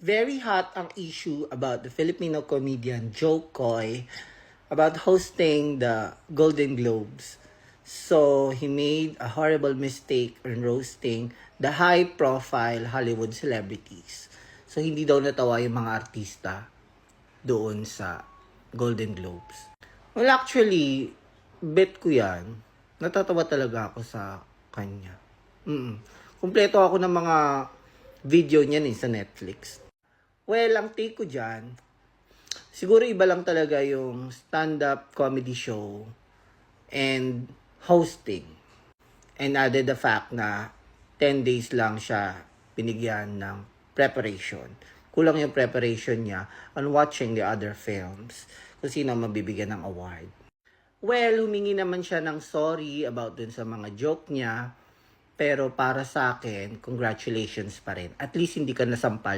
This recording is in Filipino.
Very hot ang issue about the Filipino comedian Joe Coy about hosting the Golden Globes. So, he made a horrible mistake in roasting the high-profile Hollywood celebrities. So, hindi daw natawa yung mga artista doon sa Golden Globes. Well, actually, bet ko yan. Natatawa talaga ako sa kanya. Kumpleto ako ng mga video niyan sa Netflix. Well, ang take ko dyan, siguro iba lang talaga yung stand-up comedy show and hosting. And added the fact na 10 days lang siya binigyan ng preparation. Kulang yung preparation niya on watching the other films kung sino mabibigyan ng award. Well, humingi naman siya ng sorry about dun sa mga joke niya. Pero para sa akin, congratulations pa rin. At least hindi ka nasampal